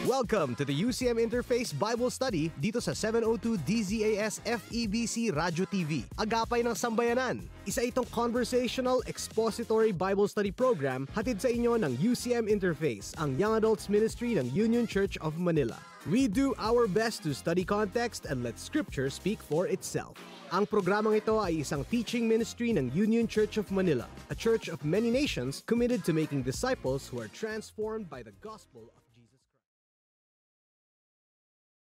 Welcome to the UCM Interface Bible Study dito sa 702 DZAS FEBC Radio TV, Agapay ng Sambayanan. Isa itong conversational expository Bible study program hatid sa inyo ng UCM Interface, ang Young Adults Ministry ng Union Church of Manila. We do our best to study context and let Scripture speak for itself. Ang programang ito ay isang teaching ministry ng Union Church of Manila, a church of many nations committed to making disciples who are transformed by the gospel of Jesus Christ.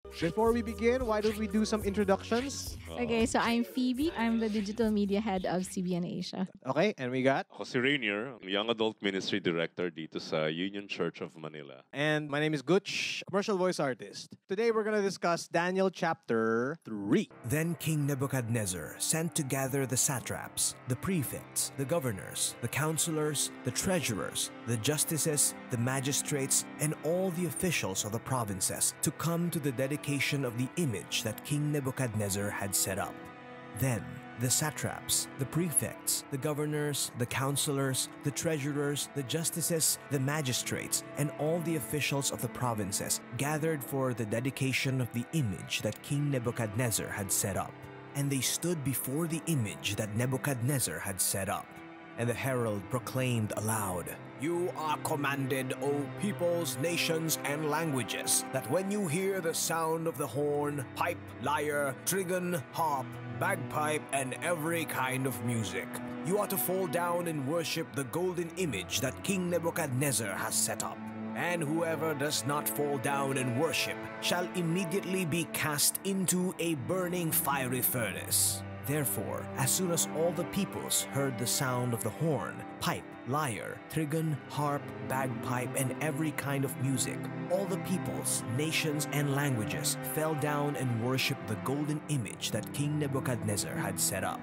Before we begin, why don't we do some introductions? Okay, so I'm Phoebe. I'm the digital media head of CBN Asia. Okay, and we got... Ako si Rainier, Young Adult Ministry Director dito sa Union Church of Manila. And my name is Gutch, commercial voice artist. Today we're going to discuss Daniel chapter 3. Then King Nebuchadnezzar sent to gather the satraps, the prefects, the governors, the counselors, the treasurers, the justices, the magistrates, and all the officials of the provinces to come to the dedication of the image that King Nebuchadnezzar had set up. Then the satraps, the prefects, the governors, the counselors, the treasurers, the justices, the magistrates, and all the officials of the provinces gathered for the dedication of the image that King Nebuchadnezzar had set up. And they stood before the image that Nebuchadnezzar had set up. And the herald proclaimed aloud, "You are commanded, O peoples, nations, and languages, that when you hear the sound of the horn, pipe, lyre, trigon, harp, bagpipe, and every kind of music, you are to fall down and worship the golden image that King Nebuchadnezzar has set up. And whoever does not fall down and worship shall immediately be cast into a burning fiery furnace." Therefore, as soon as all the peoples heard the sound of the horn, pipe, lyre, trigon, harp, bagpipe, and every kind of music, all the peoples, nations, and languages fell down and worshipped the golden image that King Nebuchadnezzar had set up.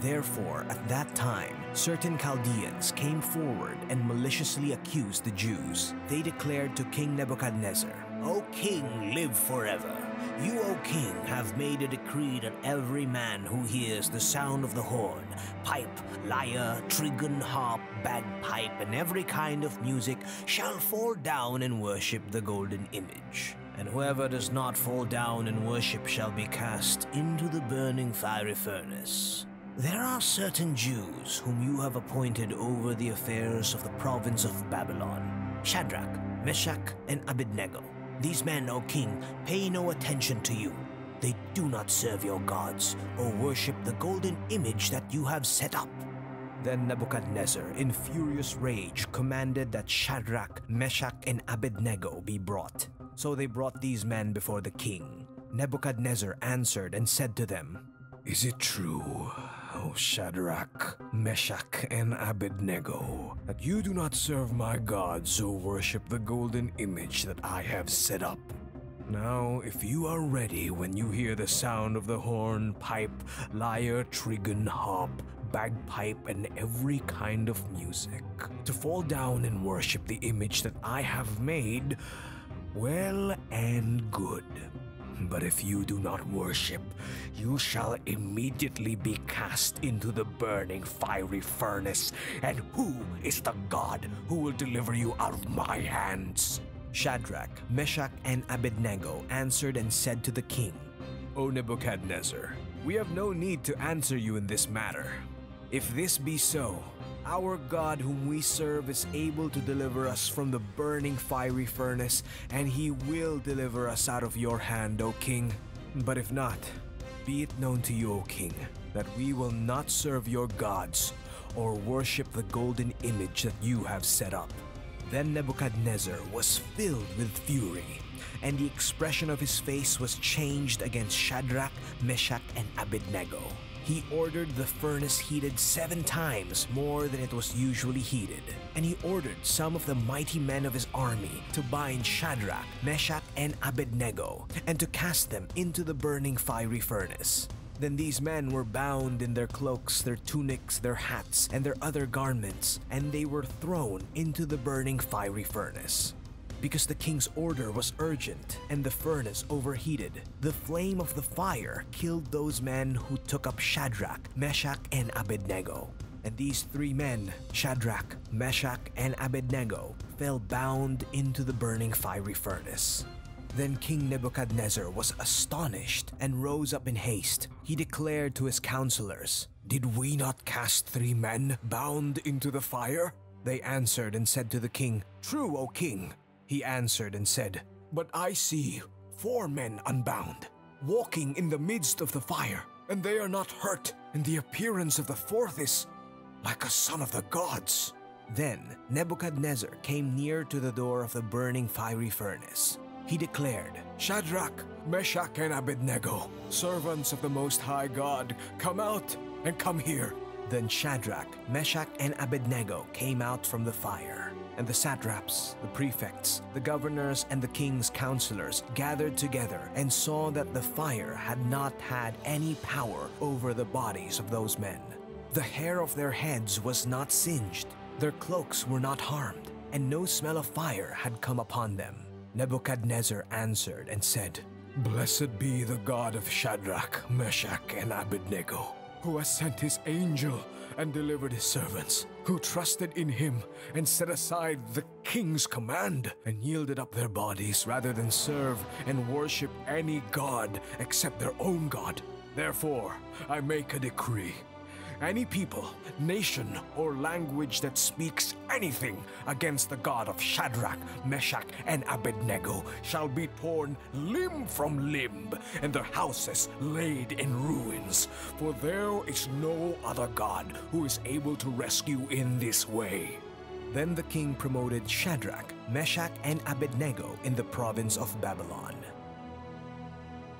Therefore, at that time, certain Chaldeans came forward and maliciously accused the Jews. They declared to King Nebuchadnezzar, "O king, live forever. You, O king, have made a decree that every man who hears the sound of the horn, pipe, lyre, trigon, harp, bagpipe, and every kind of music shall fall down and worship the golden image. And whoever does not fall down and worship shall be cast into the burning fiery furnace. There are certain Jews whom you have appointed over the affairs of the province of Babylon, Shadrach, Meshach, and Abednego. These men, O king, pay no attention to you. They do not serve your gods or worship the golden image that you have set up." Then Nebuchadnezzar, in furious rage, commanded that Shadrach, Meshach, and Abednego be brought. So they brought these men before the king. Nebuchadnezzar answered and said to them, "Is it true, O Shadrach, Meshach, and Abednego, that you do not serve my gods or worship the golden image that I have set up? Now, if you are ready when you hear the sound of the horn, pipe, lyre, trigon, harp, bagpipe, and every kind of music, to fall down and worship the image that I have made, well and good. But if you do not worship, you shall immediately be cast into the burning fiery furnace. And who is the God who will deliver you out of my hands?" Shadrach, Meshach, and Abednego answered and said to the king, "O Nebuchadnezzar, we have no need to answer you in this matter. If this be so, our God whom we serve is able to deliver us from the burning fiery furnace, and he will deliver us out of your hand, O king. But if not, be it known to you, O king, that we will not serve your gods or worship the golden image that you have set up." Then Nebuchadnezzar was filled with fury, and the expression of his face was changed against Shadrach, Meshach, and Abednego. He ordered the furnace heated 7 times more than it was usually heated. And he ordered some of the mighty men of his army to bind Shadrach, Meshach, and Abednego, and to cast them into the burning fiery furnace. Then these men were bound in their cloaks, their tunics, their hats, and their other garments, and they were thrown into the burning fiery furnace. Because the king's order was urgent and the furnace overheated, the flame of the fire killed those men who took up Shadrach, Meshach, and Abednego. And these three men, Shadrach, Meshach, and Abednego, fell bound into the burning fiery furnace. Then King Nebuchadnezzar was astonished and rose up in haste. He declared to his counselors, "Did we not cast 3 men bound into the fire?" They answered and said to the king, "True, O king." He answered and said, "But I see 4 men unbound, walking in the midst of the fire, and they are not hurt, and the appearance of the 4th is like a son of the gods." Then Nebuchadnezzar came near to the door of the burning fiery furnace. He declared, "Shadrach, Meshach, and Abednego, servants of the Most High God, come out and come here." Then Shadrach, Meshach, and Abednego came out from the fire. And the satraps, the prefects, the governors, and the king's counselors gathered together and saw that the fire had not had any power over the bodies of those men. The hair of their heads was not singed, their cloaks were not harmed, and no smell of fire had come upon them. Nebuchadnezzar answered and said, "Blessed be the God of Shadrach, Meshach, and Abednego, who has sent his angel and delivered his servants, who trusted in him and set aside the king's command and yielded up their bodies rather than serve and worship any god except their own God. Therefore, I make a decree. Any people, nation, or language that speaks anything against the God of Shadrach, Meshach, and Abednego shall be torn limb from limb, and their houses laid in ruins. For there is no other God who is able to rescue in this way." Then the king promoted Shadrach, Meshach, and Abednego in the province of Babylon.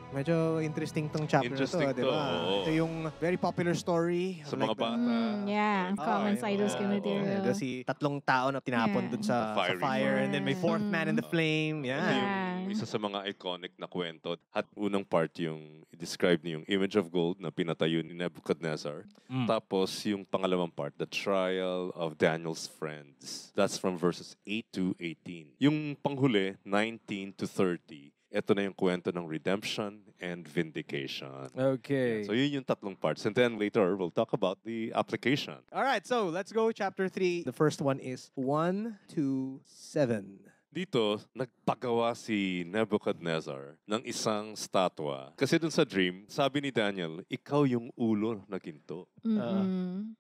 Medyo interesting tong chapter Interesting na to, di to, ba? oo. Ito yung very popular story. Sa mga the- bata. Yeah, common yung side mga- material. Kasi 3 tao na tinapon Yeah. dun sa Fiery fire, and then may 4th furnace. man in the flame. Ito Yeah. yung isa sa mga iconic na kwento. At unang part yung i-describe niyo yung image of gold na pinatayo ni Nebuchadnezzar. Tapos yung pangalawang part, the trial of Daniel's friends. That's from verses 8 to 18. Yung panghuli, 19 to 30. Ito na yung kwento ng redemption and vindication. Okay. So yun yung 3 parts. And then later, we'll talk about the application. All right, so let's go chapter 3. The first one is 1 to 7. Dito, nagpagawa si Nebuchadnezzar ng isang statwa. Kasi dun sa dream, sabi ni Daniel, ikaw yung ulo na ginto.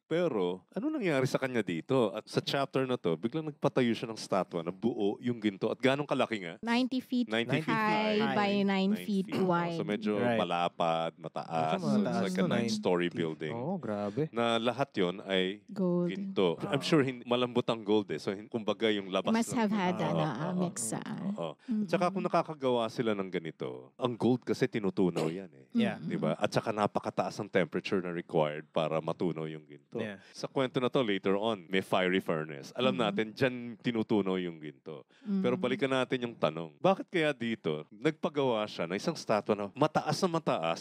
Pero, ano nangyari sa kanya dito? At sa chapter na to, biglang nagpatayo siya ng statwa na buo yung ginto. At ganong kalaki nga? 90 feet 90 feet high high. by 9 feet feet. wide. So medyo Right. malapad, mataas. Medyo So it's mataas, like a no? 9-story building. Oh, grabe. Na lahat yon ay Gold. ginto. I'm sure malambot ang gold eh. So kumbaga yung labas Must ng have had Oo, a oo, mix. oo. Tsaka kung nakakagawa sila ng ganito, ang gold kasi tinutunaw yan eh. Yeah. Di ba? At saka napakataas ang temperature na required para matunaw yung ginto. Yeah. Sa kwento na to later on, may fiery furnace. Alam natin, dyan tinutunaw yung ginto. Pero balikan natin yung tanong. Bakit kaya dito, nagpagawa siya ng isang statwa na mataas,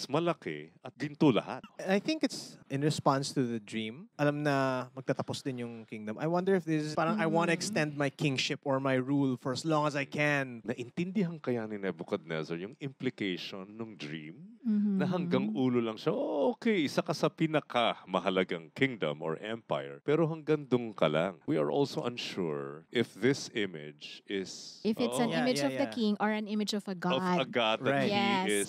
malaki, at ginto lahat? I think it's in response to the dream. Alam na magtatapos din yung kingdom. I wonder if this is parang I want to extend my kingship or my rule for as long as I can. Naintindihan kaya ni Nebuchadnezzar yung implication ng dream? Na hanggang ulo lang siya, oh, okay, isa ka sa pinaka-mahalagang kingdom or empire. Pero hanggang dun ka lang. We are also unsure if this image is... If it's an Yeah, image yeah, of the yeah. king or an image of a god. Of a god that Right. he Yes, is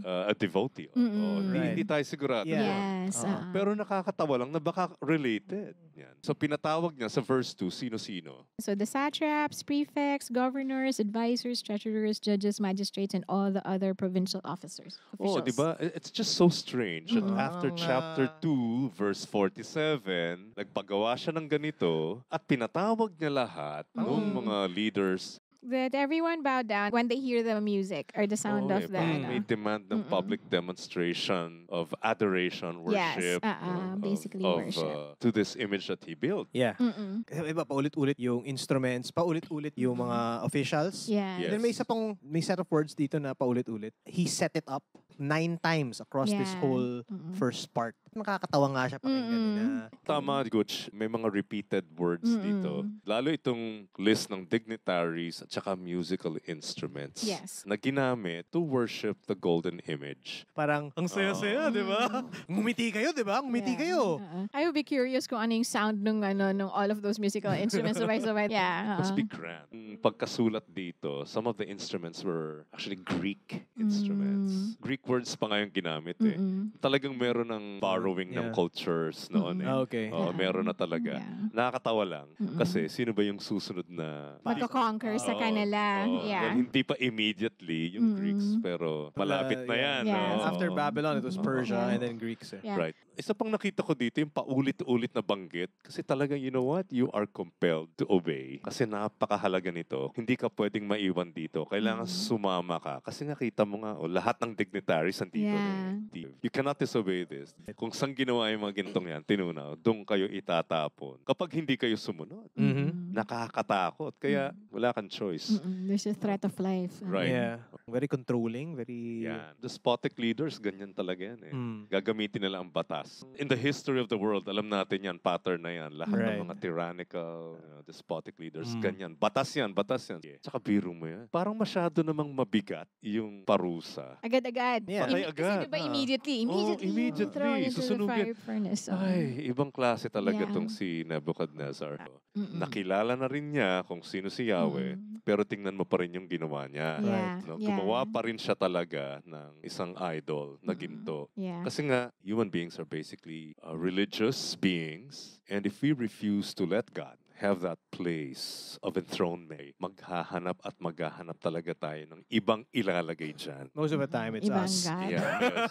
a devotee. Right. Hindi tayo sigurado. Yeah. Yes. Pero nakakatawa lang na baka related. Yan. So pinatawag niya sa verse 2, sino-sino? So the satraps, prefects, governors, advisors, treasurers, judges, magistrates, and all the other provincial officers. Oh, Officials. di ba? It's just so strange that after Parang, chapter 2, verse 47, nagpagawa siya ng ganito at pinatawag niya lahat ng mga leaders. That everyone bowed down when they hear the music or the sound of the... parang may demand ng public demonstration of adoration, worship. basically worship. To this image that he built. Yeah. Kasi iba, paulit-ulit yung instruments, paulit-ulit yung mga officials. Yeah. Yes. And then may isa pang, may set of words dito na paulit-ulit. He set it up. 9 times across this Yeah. whole first part. Nakakatawa nga siya pakinggan na. Tama, Gooch. May mga repeated words dito. Lalo itong list ng dignitaries at saka musical instruments Yes. na ginamit to worship the golden image. Parang, ang saya-saya, di ba? Ngumiti kayo, di ba? Ngumiti kayo. I would be curious kung ano yung sound nung all of those musical instruments sabay-sabay. Yeah. Must be grand. Pagkasulat dito, some of the instruments were actually Greek instruments. Greek words pa nga yung ginamit eh. Talagang meron ng borrowing ng Yeah. cultures noon eh. Okay. Oo, meron na talaga. Yeah. Nakakatawa lang. Kasi sino ba yung susunod na... Magko-conquer sa Oo, kanila. oo. Yeah. Hindi pa immediately yung Greeks, pero malapit na yan. Yeah. oo. After Babylon, it was Persia Yeah. and then Greeks. Eh. Yeah. Right. Isa pang nakita ko dito, yung paulit-ulit na banggit. Kasi talagang, you know what? You are compelled to obey. Kasi napakahalaga nito. Hindi ka pwedeng maiwan dito. Kailangan sumama ka. Kasi nakita mo nga, lahat ng dignitaries nandito. Yeah. You cannot disobey this. Kung saan ginawa yung mga gintong yan, tinunaw, doon kayo itatapon. Kapag hindi kayo sumunod, nakakatakot. Kaya wala kang choice. There's a threat of life. Right. Yeah. Very controlling, very... Yan. Despotic leaders, ganyan talaga yan eh. Mm. Gagamitin nila ang batas. In the history of the world, alam natin yan, pattern na yan. Lahat Right. ng mga tyrannical, despotic leaders, ganyan. Batas yan, batas yan. Tsaka biro mo yan. Parang masyado namang mabigat yung parusa. Agad-agad. Yeah. Patay Kasi agad. diba immediately? Immediately. immediately. Thrown into the Susunugin. fire furnace. Ay, ibang klase talaga Yeah. tong si Nebuchadnezzar. Nakilala na rin niya kung sino si Yahweh, pero tingnan mo pa rin yung ginawa niya. Yeah. No? Yeah. Gumawa pa rin siya talaga ng isang idol na ginto. Yeah. Kasi nga, human beings are basically religious beings. And if we refuse to let God have that place of enthronement, maghahanap talaga tayo ng ibang ilalagay dyan. Most of the time, it's Ibang us. God. Yeah, yes.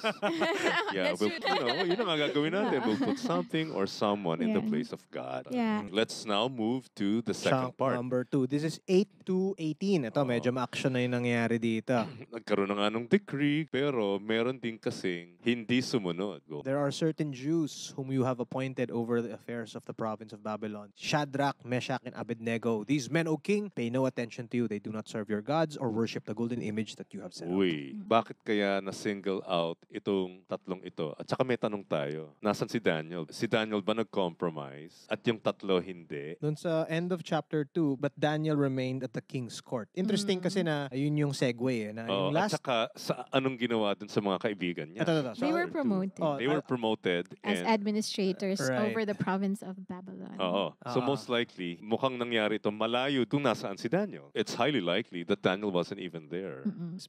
Yeah, That's we'll, yun ang gagawin natin. We'll put something or someone in the Yeah. place of God. Yeah. Let's now move to the second Chunk part. number 2. This is 8 to 18. Ito, medyo ma-action na yung nangyari dito. Nagkaroon na nga ng decree, pero meron din kasing hindi sumunod. There are certain Jews whom you have appointed over the affairs of the province of Babylon. Shadrach, Meshach, and Abednego. These men, O king, pay no attention to you. They do not serve your gods or worship the golden image that you have set up. Uy, bakit kaya na-single out itong tatlong ito? At saka may tanong tayo. Nasaan si Daniel? Si Daniel ba nag-compromise? At yung tatlo hindi? Doon sa end of chapter 2, but Daniel remained at the king's court. Interesting kasi na yun yung segue na Oh, yung at last... saka sa anong ginawa dun sa mga kaibigan niya? Ito. They were promoted Oh, They were promoted as and administrators Right. over the province of Babylon. Oo. So most likely, mukhang nangyari ito malayo kung nasaan si Daniel. It's highly likely that Daniel wasn't even there.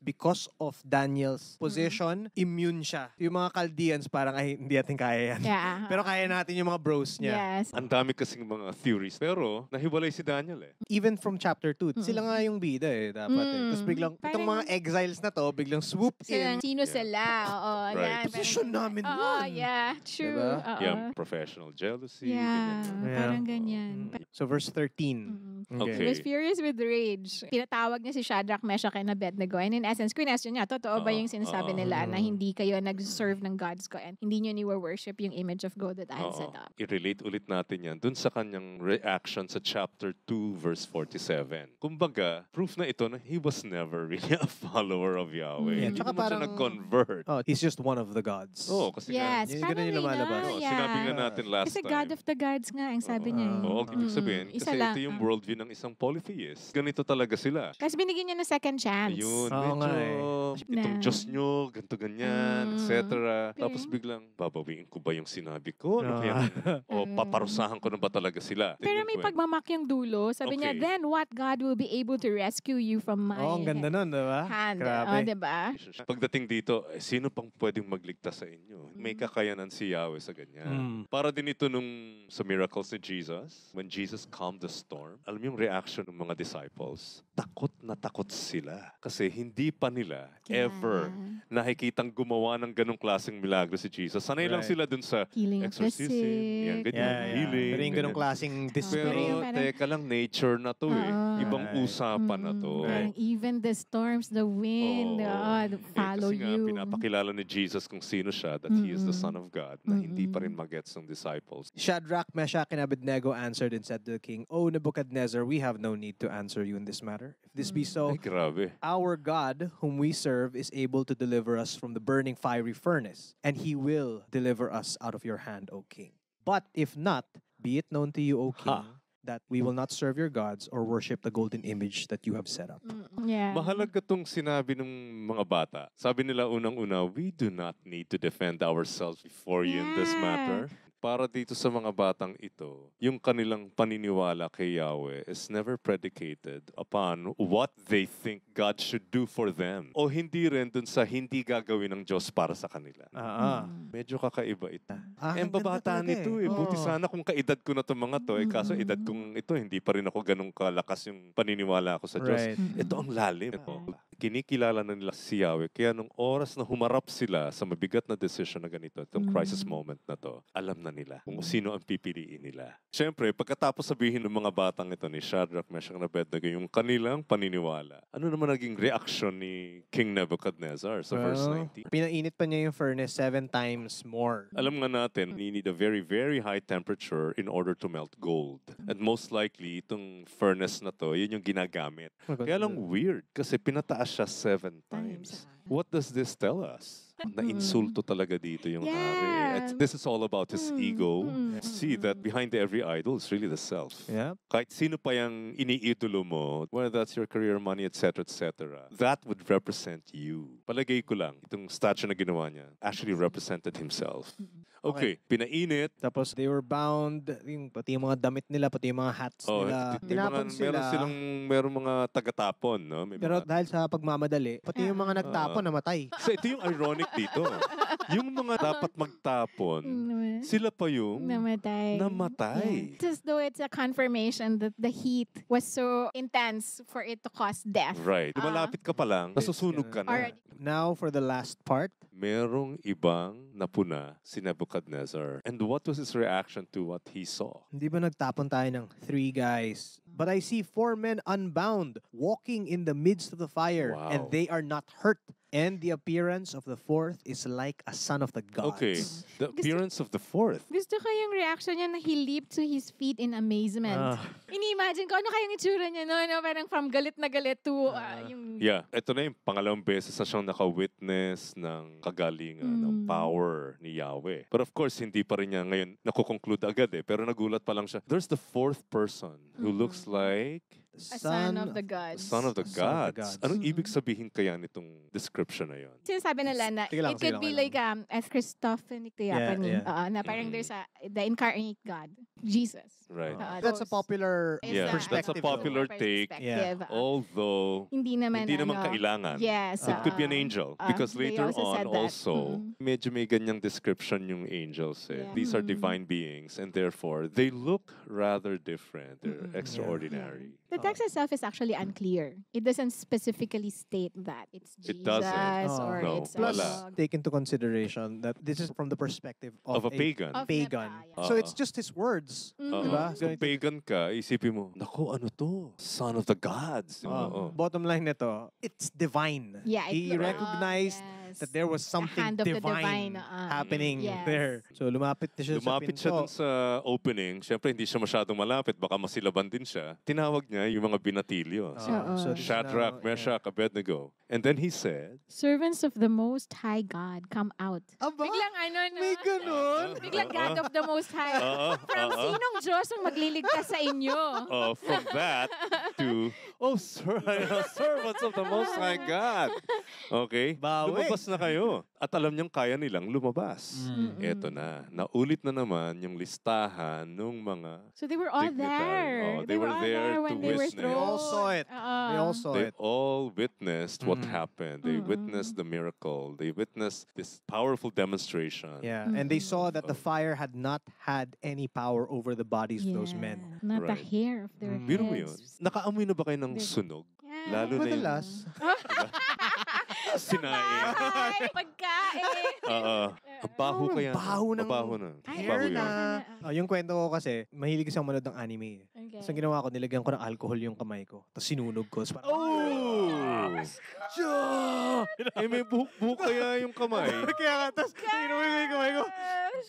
because of Daniel's position, immune siya. Yung mga Chaldeans parang, ay, hindi natin kaya yan. Yeah. Pero kaya natin yung mga bros niya. Yes. Ang dami kasing mga theories. Pero nahiwalay si Daniel eh. Even from chapter 2, sila nga yung bida eh, dapat eh. Tapos biglang, itong mga Parang- exiles na to, biglang swoop Silang, in. sino sila? Oo, Right. yan. Position namin Oo, yun. yeah. True. Diba? Oo. Yeah, professional jealousy. Yeah, ganyan. parang ganyan. So verse 13. He Okay. was furious with rage. Tinatawag niya si Shadrach, Meshach, and Abednego. And in essence, question niya, totoo ba yung sinasabi nila na hindi kayo nag-serve ng gods ko and hindi nyo ni-worship yung image of God that I had set up? I-relate ulit natin yan dun sa kanyang reaction sa chapter 2 verse 47. Kumbaga, proof na ito na he was never really a follower of Yahweh. Yeah, Hindi tsaka naman siya parang- nag-convert. Oh, he's just one of the gods. Oo, kasi Yes, Yun, parang ganun yung may lumalabas. na, nga, yeah. sinabi nga natin last Kasi time. God of the gods nga, ang sabi niya. eh. Oo, ibig sabihin, Isa kasi lang. ito yung worldview ng isang polytheist. Ganito talaga sila. Tapos binigyan niya ng second chance. Ayun, Oo nga itong Na- Diyos nyo, ganito ganyan, etc. Tapos Okay. biglang, babawiin ko ba yung sinabi ko? Ano Ah. kaya? O paparusahan ko na ba talaga sila? Pero may pagmamak yung dulo. Sabi niya, Okay. then what God will be able to rescue you from my Oh, ang ganda nun, diba? hand? Grabe. Oh, diba? Pagdating dito, sino pang pwedeng magligtas sa inyo? May kakayanan si Yahweh sa ganyan. Para din ito nung sa miracles ni Jesus, when Jesus calmed the storm, alam mo yung reaction ng mga disciples? Takot na takot sila. Kasi hindi pa nila ever nakikitang gumawa ng ganong klaseng milagro si Jesus. Sanay lang Right. sila dun sa Healing of the exorcism, yan, sick. ganyan, healing. Pero yung ganong ganyan. klaseng display. Pero Parang- teka lang, nature na to eh. Oo. Ibang Right. usapan na to. Parang even the storms, the wind, follow kasi nga, you. pinapakilala ni Jesus kung sino siya, that He is the Son of God, na hindi pa rin magets ng disciples. Shadrach, Meshach, and Abednego answered and said to the king, O Nebuchadnezzar, we have no need to answer you in this matter. Nebuchadnezzar, if this be so, Ay, grabe. our God, whom we serve, is able to deliver us from the burning fiery furnace, and he will deliver us out of your hand, O king. But if not, be it known to you, O king, Ha. that we will not serve your gods or worship the golden image that you have set up. Yeah. Mahalaga tong sinabi ng mga bata. Sabi nila unang-una, we do not need to defend ourselves before you in this Yeah. matter. Para dito sa mga batang ito, yung kanilang paniniwala kay Yahweh is never predicated upon what they think God should do for them. O hindi rin dun sa hindi gagawin ng Diyos para sa kanila. Medyo kakaiba ito. Ang ganda Babata talaga nito eh. Buti Oo. sana kung kaedad ko na itong mga to. Eh, kaso edad kong ito, hindi pa rin ako ganun kalakas yung paniniwala ko sa Diyos. Right. Ito ang lalim. Kinikilala na nila si Yahweh. Kaya nung oras na humarap sila sa mabigat na decision na ganito, itong crisis moment na to, alam na nila kung sino ang pipiliin nila. Siyempre, pagkatapos sabihin ng mga batang ito ni Shadrach, Meshach, and Abednego yung kanilang paniniwala, ano naman naging reaction ni King Nebuchadnezzar sa verse 19? Pinainit pa niya yung furnace 7 times more. Alam nga natin, you need a very, very high temperature in order to melt gold. And most likely, itong furnace na to, yun yung ginagamit. Kaya lang weird, kasi pinataas siya 7 times. What does this tell us? Na-insulto talaga dito yung hari. And this is all about his ego. See that behind every idol is really the self. Yeah. Kahit sino pa yung iniidolo mo, whether that's your career, money, etc., that would represent you. Palagay ko lang, itong statue na ginawa niya actually represented himself. Okay, pinainit. Tapos they were bound, pati yung mga damit nila, pati yung mga hats nila. Tinapon sila. Meron mga tagatapon, no? May Pero mga, dahil sa pagmamadali, pati yung mga nagtapon namatay. so ito yung ironic dito. Yung mga dapat magtapon, sila pa yung namatay. It's as though it's a confirmation that the heat was so intense for it to cause death. Right. Malapit ka pa lang, nasusunog ka na. Already. Now for the last part. Merong ibang napuna si Nebuchadnezzar. And what was his reaction to what he saw? Hindi ba nagtapon tayo ng 3 guys? But I see 4 men unbound, walking in the midst of the fire, Wow. and they are not hurt. And the appearance of the 4th is like a son of the gods. Okay, the appearance of the 4th. Gusto ko yung reaction niya na he leaped to his feet in amazement. Ini-imagine ko, ano kayang itsura niya, no? Parang from galit na galit to yung... Yeah, ito na yung pangalawang beses na siyang naka-witness ng kagalingan, ng power ni Yahweh. But of course, hindi pa rin niya ngayon nakukonclude agad eh. Pero nagulat pa lang siya. There's the 4th person who looks like... A son of the gods. Son of the gods. gods. Anong ibig sabihin kaya nitong description na yun? Sinasabi nila na Sige lang, it could sige be lang. like as Christophanic Theophany. Na parang there's the incarnate God, Jesus. Right. That's a popular Yeah, that's a perspective. popular take. Perspective. Although, Hindi naman kailangan. Yes. It could be an angel. Because they later also on said that. also, medyo may ganyang description yung angels eh. Yeah. These are divine beings and therefore, they look rather different. They're extraordinary. The text itself is actually unclear. It doesn't specifically state that it's Jesus It doesn't. or No. it's Plus, Wala. take into consideration that this is from the perspective Of a pagan. Of pagan. Nepa, So it's just his words. Diba? Kung pagan ka, isipin mo, naku, ano to? Son of the gods. Oo. Bottom line nito, it's divine. Yeah, He recognized that there was something hand of the divine, divine, happening Yes. there. So lumapit na siya Lumapit sa siya pinto. dun sa opening. Siyempre, hindi siya masyadong malapit. Baka masilaban din siya. Tinawag niya yung mga binatilyo. Si So this is Shadrach, now, Meshach, Abednego. And then he said, Servants of the Most High God, come out. Aba, Biglang no? may ganun. Biglang God of the Most High. From sinong Diyos ang magliligtas sa inyo? from that to, servants of the Most High God. Okay? Bawi. Lumabas na kayo. At alam niyang kaya nilang lumabas. Eto na. Naulit na naman yung listahan ng mga So they were all dignitary. there. Oh, they were all there to when they were witness. They all thrown. saw it. They all saw They it. all witnessed what happened. They witnessed the miracle. They witnessed this powerful demonstration. Yeah, and they saw that the fire had not had any power over the bodies of those men. Not a Right. hair of their Biro mo yun? heads. Nakaamoy na ba kayo ng sunog? Yeah. Lalo na yung Madalas. sinaing. Ay, pagkain. Ang baho kaya. baho ng Mabaho na. Hair Baho yun. na. Yung kwento ko kasi, mahilig kasi ako manood ng anime. Okay. So ang ginawa ko, nilagyan ko ng alcohol yung kamay ko. Tapos sinunog ko. So, parang, Eh, may buhok-buhok kaya yung kamay. Kaya nga, tapos sinunog ko yung kamay ko.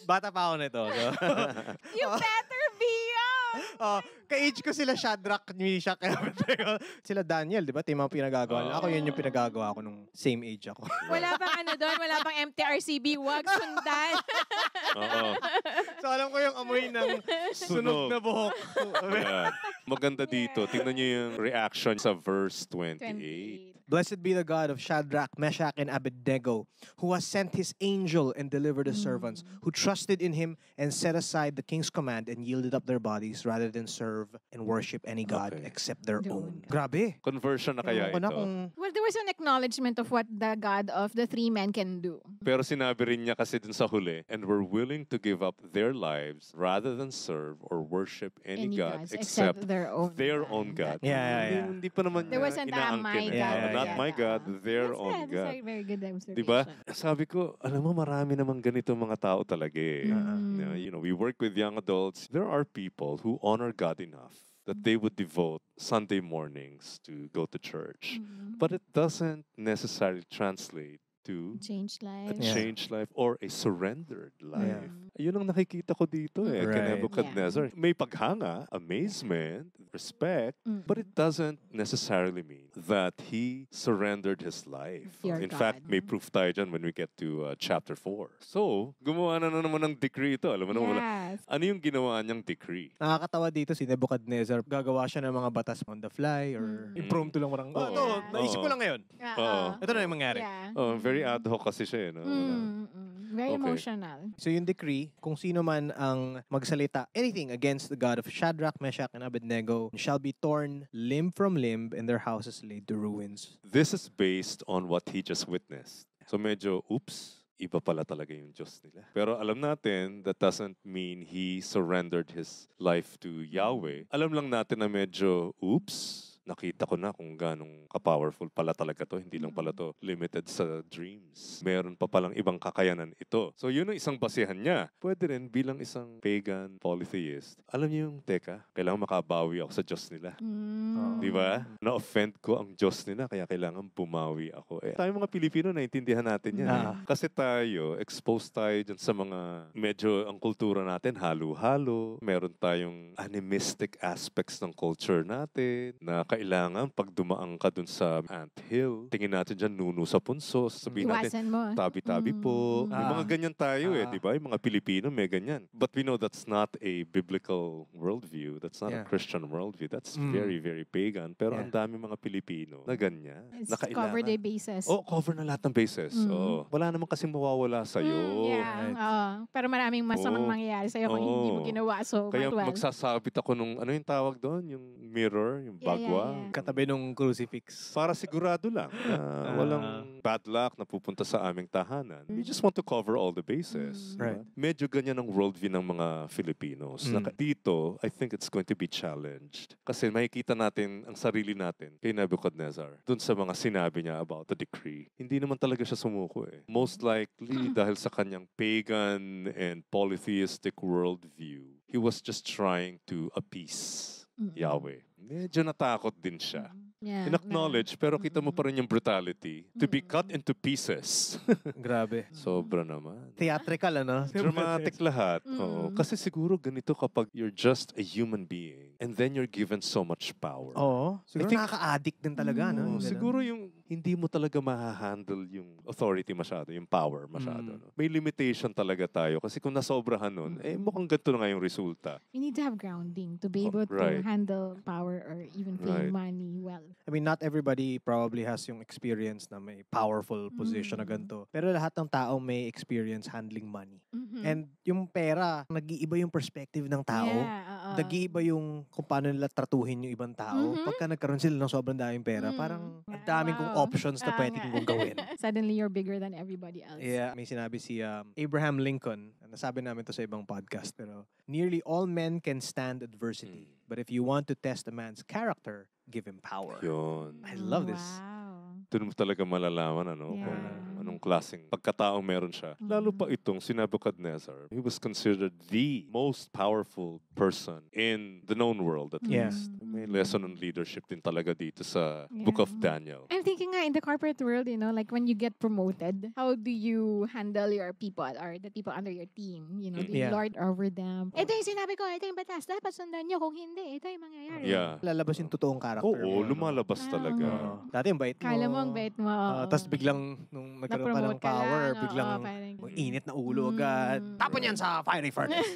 Bata pa ako nito. So. You better be Ka-age ko sila Shadrach, Meshach, and Abednego. Sila Daniel, di ba? Ito yung mga pinagagawa nila. Ako yun yung pinagagawa ko nung same age ako. Wala pang ano doon, wala pang MTRCB, wag sundan. Oo. So alam ko yung amoy ng sunog na buhok. Ayan. Maganda dito. Tingnan niyo yung reaction sa verse 28. 28. Blessed be the God of Shadrach, Meshach, and Abednego, who has sent his angel and delivered his servants, who trusted in him and set aside the king's command and yielded up their bodies rather than serve and worship any god Okay. except their Their own. own. Grabe. Conversion na kaya Ewan ko na ito. kung Well, there was an acknowledgement of what the God of the three men can do. Pero sinabi rin niya kasi dun sa huli, and were willing to give up their lives rather than serve or worship any god gods except their own God. Yeah. Hindi pa naman There niya wasn't a inaangkin my eh. God. God. Not my God, their own That's God. a very good observation. Diba? Sabi ko, alam mo, marami namang ganito mga tao talaga eh. Mm. You know, we work with young adults. There are people who honor God enough that they would devote Sunday mornings to go to church. But it doesn't necessarily translate to Change a lives. Yeah. changed life or a surrendered life. Yeah. Yun ang nakikita ko dito eh, kay Right. Nebuchadnezzar. May paghanga, amazement, respect, but it doesn't necessarily mean that he surrendered his life. Your In fact, God. may proof tayo dyan when we get to chapter 4. So, gumawa na naman ng decree ito. Alam mo na, Yes. ano yung ginawa niyang decree? nakakatawa dito si Nebuchadnezzar, gagawa siya ng mga batas on the fly or impromptu lang parang, Oo. ito, naisip ko Oo. lang ngayon. Oo. Ito na yung mangyari. Yeah. Oh, very ad hoc kasi siya, eh, no? Very Okay. emotional. So yung decree, kung sino man ang magsalita anything against the God of Shadrach, Meshach, and Abednego shall be torn limb from limb and their houses laid to ruins. This is based on what he just witnessed. So medyo, oops, iba pala talaga yung Diyos nila. Pero alam natin, that doesn't mean he surrendered his life to Yahweh. Alam lang natin na medyo, oops, nakita ko na kung ganong ka-powerful pala talaga to. Hindi lang pala to limited sa dreams. Meron pa palang ibang kakayanan ito. So yun ang isang basehan niya. Pwede rin bilang isang pagan polytheist. Alam niyo yung, teka, kailangan makabawi ako sa Diyos nila. Di ba? Na-offend ko ang Diyos nila, kaya kailangan bumawi ako. Eh, tayo mga Pilipino, naintindihan natin yan. Ah. Kasi tayo, exposed tayo dyan sa mga, medyo ang kultura natin, halo-halo. Meron tayong animistic aspects ng culture natin, na kailangan pag dumaan ka dun sa anthill, tingin natin dyan, nuno sa punso, sasabihin natin, Iwasan mo. tabi-tabi po. May Ah. mga ganyan tayo eh, Ah. di ba? Yung mga Pilipino may ganyan. But we know that's not a biblical worldview. That's not a Yeah. Christian worldview. That's Mm. very, very pagan. Pero Yeah. ang dami mga Pilipino na ganyan. It's Na kailangan- cover day basis. Oh, cover na lahat ng bases. Oo. Wala naman kasing mawawala sa'yo. Yeah. Right. Oo. Pero maraming masamang Oo. mangyayari sa'yo kung hindi mo Oo. ginawa. So, Kaya might well. magsasabit ako nung, ano yung tawag doon? Yung mirror, yung Yeah, yeah, bagwa. yeah. Katabi nung crucifix. Para sigurado lang na walang bad luck na pupunta sa aming tahanan. We just want to cover all the bases. di ba? Right. Medyo ganyan ang worldview ng mga Filipinos. Dito, I think it's going to be challenged. Kasi makikita natin ang sarili natin kay Nebuchadnezzar dun sa mga sinabi niya about the decree. Hindi naman talaga siya sumuko eh. Most likely dahil sa kanyang pagan and polytheistic worldview, he was just trying to appease Yahweh. Medyo natakot din siya. Yeah. In-acknowledge, pero kita mo pa rin yung brutality. To be cut into pieces. Grabe. Sobra naman. Theatrical, ano? Dramatic lahat. Oo. Kasi siguro ganito kapag you're just a human being and then you're given so much power. Oo. Siguro I think- nakaka-addict din talaga, no? Oo, Yung ganun. siguro yung hindi mo talaga mahahandle yung authority masyado, yung power masyado. No? May limitation talaga tayo kasi kung nasobrahan nun, eh mukhang ganito na nga yung resulta. You need to have grounding to be Oh, able right. to handle power or even pay Right. money well. I mean, not everybody probably has yung experience na may powerful position na ganito. Pero lahat ng tao may experience handling money. And yung pera, nag-iiba yung perspective ng tao. Yeah, Nag-iiba yung kung paano nila tratuhin yung ibang tao. Pagka nagkaroon sila ng sobrang daming pera, parang ang daming kong Wow. options na pwede kong gawin. Suddenly you're bigger than everybody else. Yeah, may sinabi si Abraham Lincoln, nasabi namin to sa ibang podcast, pero nearly all men can stand adversity. But if you want to test a man's character, give him power. Yun. I love this. Wow. Doon mo talaga malalaman Yeah. kung anong klaseng pagkataong meron siya. Lalo pa itong si Nebuchadnezzar. He was considered the most powerful person in the known world at Yeah. least. may lesson on leadership din talaga dito sa Book of Daniel. I'm thinking nga, in the corporate world, like when you get promoted, how do you handle your people or the people under your team? Do you lord over them? Ito yung sinabi ko, ito yung batas. Dapat sundan nyo. Kung hindi, ito yung mangyayari. Yeah. Lalabas yung totoong character Oo, mo. lumalabas talaga. Dati yung bait mo. Kala mo ang bait mo. Tapos biglang, nung nagkaroon ka ng power, biglang init na ulo agad. Tapon yan sa fiery furnace.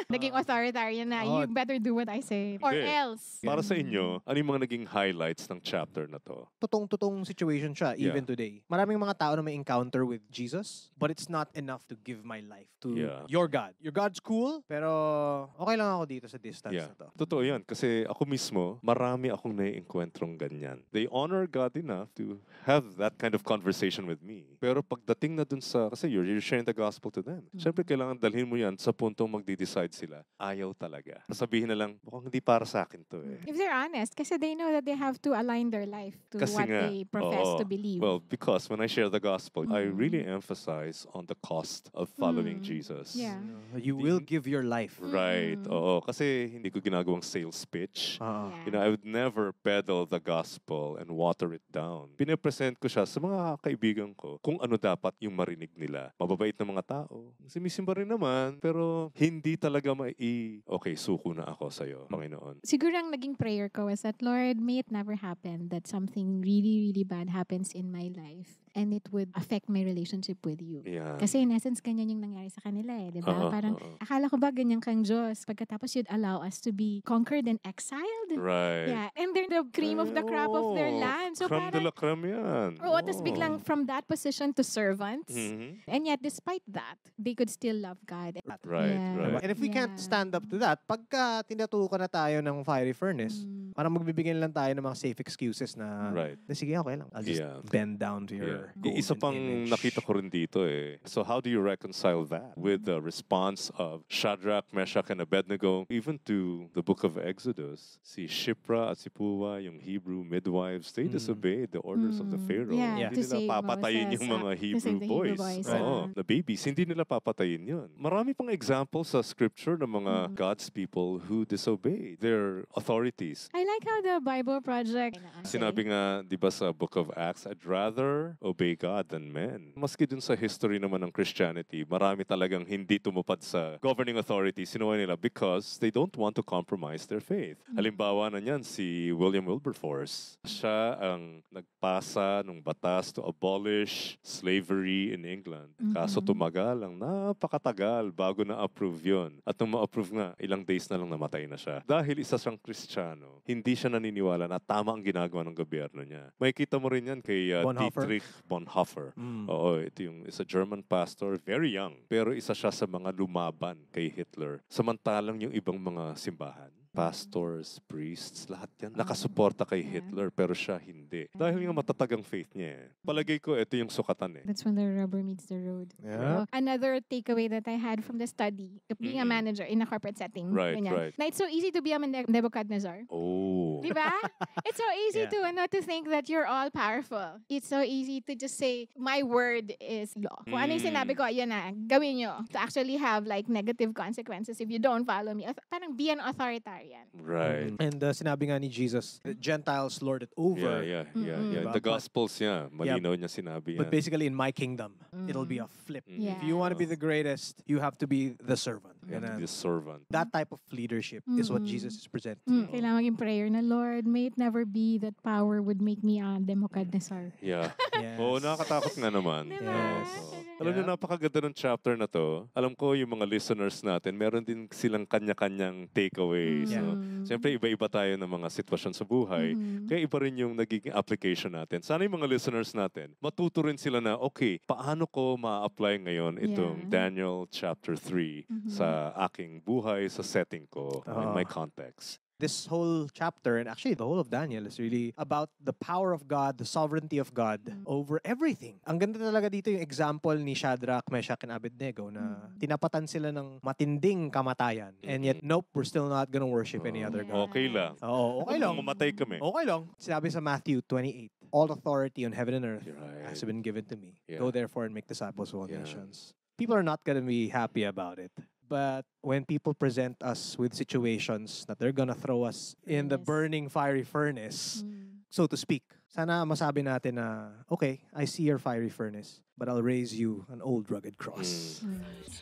Naging authoritarian na. You better do what I say. Or Hindi. else. Para sa inyo, ano yung mga naging highlights ng chapter na to? Totoong situation siya, even today. Maraming mga tao na may encounter with Jesus, but it's not enough to give my life to your God. Your God's cool, pero okay lang ako dito sa distance na to. Totoo yan. Kasi ako mismo, marami akong naiengkwentrong ganyan. They honor God enough to have that kind of conversation with me. Pero pagdating na dun sa, kasi you're sharing the gospel to them. Siyempre, kailangan dalhin mo yan sa puntong magde-decide sila. Ayaw talaga. Sabihin na lang, mukhang hindi para sa akin to eh. If they're honest, kasi they know that they have to align their life to Kasi what nga, they profess to believe. Well, because when I share the gospel, I really emphasize on the cost of following Jesus. Yeah. You will give your life. Right. Oo. Kasi hindi ko ginagawang sales pitch. I would never peddle the gospel and water it down. Pinapresent ko siya sa mga kaibigan ko kung ano dapat yung marinig nila. Mababait na mga tao. Simisimba rin naman, pero hindi talaga okay, suko na ako sa'yo, Panginoon. Siguro ang naging prayer ko was that, Lord, may it never happen that something really, really bad happens in my life and it would affect my relationship with you. Yeah. Kasi in essence, ganyan yung nangyari sa kanila eh. Diba? Parang, akala ko ba ganyan kang Diyos? Pagkatapos you'd allow us to be conquered and exiled. Right. Yeah. And they're the cream of the crop of their land. So creme de la creme yan. Tapos biglang from that position to servants. And yet, despite that, they could still love God. Right, right. And if we can't stand up to that, pagka tinatukan na tayo ng fiery furnace, parang magbibigyan lang tayo ng mga safe excuses na, sige, okay lang. I'll just bend down to your Isa pang image. nakita ko rin dito eh. So how do you reconcile that with the response of Shadrach, Meshach, and Abednego, even to the book of Exodus? Si Shipra at si Puwa, yung Hebrew midwives, they disobeyed the orders of the Pharaoh. Yeah. Hindi nila papatayin yung mga Hebrew boys. The babies. Hindi nila papatayin yun. Marami pang examples sa scripture ng mga God's people who disobeyed their authorities. I like how the Bible Project Sinabi nga, di ba sa Book of Acts, I'd rather obey God than men. Maski dun sa history naman ng Christianity, marami talagang hindi tumupad sa governing authorities. Sinuwa nila because they don't want to compromise their faith. Halimbawa na niyan, si William Wilberforce. Siya ang nagpasa ng batas to abolish slavery in England. Kaso tumagal lang, napakatagal bago na-approve yun. At nung ma-approve nga, ilang days na lang namatay na siya. Dahil isa siyang Kristiyano, hindi siya naniniwala na tama ang ginagawa ng gobyerno niya. May kita mo rin yan kay Dietrich Bonhoeffer. Oo, ito yung isa German pastor, very young. Pero isa siya sa mga lumaban kay Hitler. Samantalang yung ibang mga simbahan, pastors, priests, lahat yan nakasuporta kay Hitler pero siya hindi. Dahil nga matatag ang faith niya. Palagay ko ito yung sukatan eh. That's when the rubber meets the road. Yeah. Another takeaway that I had from the study, being a manager in a corporate setting. Right, ganyan, right. Na it's so easy to be a Nebuchadnezzar. Oh. Diba? It's so easy to think that you're all powerful. It's so easy to just say, my word is law. Kung ano yung sinabi ko, yun na, gawin nyo. To actually have like negative consequences if you don't follow me. Parang be an authoritarian. Right. And sinabi nga ni Jesus, the Gentiles lord it over. Yeah. Diba? The Gospels, malinaw niya sinabi yan. But basically, in my kingdom, it'll be a flip. Yeah. If you want to be the greatest, you have to be the servant. You have to be a servant. That type of leadership is what Jesus is presenting. Kailangan maging prayer na, Lord, may it never be that power would make me a Nebuchadnezzar. Yeah. Yes. Oo, nakakatakot nga naman. Diba? Yes. Alam niyo, napakaganda ng chapter na to. Alam ko yung mga listeners natin, meron din silang kanya-kanyang takeaways. No? Siyempre, iba-iba tayo ng mga sitwasyon sa buhay. Kaya iba rin yung nagiging application natin. Sana yung mga listeners natin, matuto rin sila na, okay, paano ko ma-apply ngayon itong Daniel chapter 3 sa aking buhay, sa setting ko, in my context. This whole chapter, and actually the whole of Daniel, is really about the power of God, the sovereignty of God over everything. Ang ganda talaga dito yung example ni Shadrach, Meshach, and Abednego na tinapatan sila ng matinding kamatayan. And yet, nope, we're still not gonna worship any other God. Okay lang. Oo, okay lang. Mamatay kami. Okay lang. Sinabi sa Matthew 28, all authority on heaven and earth Right. has been given to me. Yeah. Go therefore and make disciples of all Yeah. nations. People are not gonna be happy about it. but when people present us with situations that they're gonna throw us in the Yes. burning fiery furnace, so to speak, sana masabi natin na, okay, I see your fiery furnace, but I'll raise you an old rugged cross.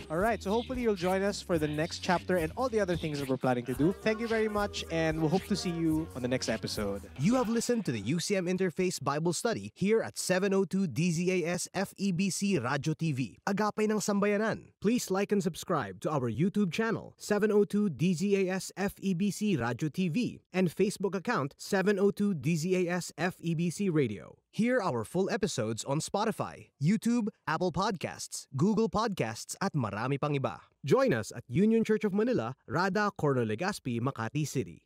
All right, so hopefully you'll join us for the next chapter and all the other things that we're planning to do. Thank you very much, and we'll hope to see you on the next episode. You have listened to the UCM Interface Bible Study here at 702 DZAS FEBC Radio TV, Agapay ng Sambayanan. Please like and subscribe to our YouTube channel, 702 DZAS FEBC Radio TV, and Facebook account, 702 DZAS FEBC Radio. Hear our full episodes on Spotify, YouTube, Apple Podcasts, Google Podcasts, at marami pang iba. Join us at Union Church of Manila, Rada, Corno Legazpi, Makati City.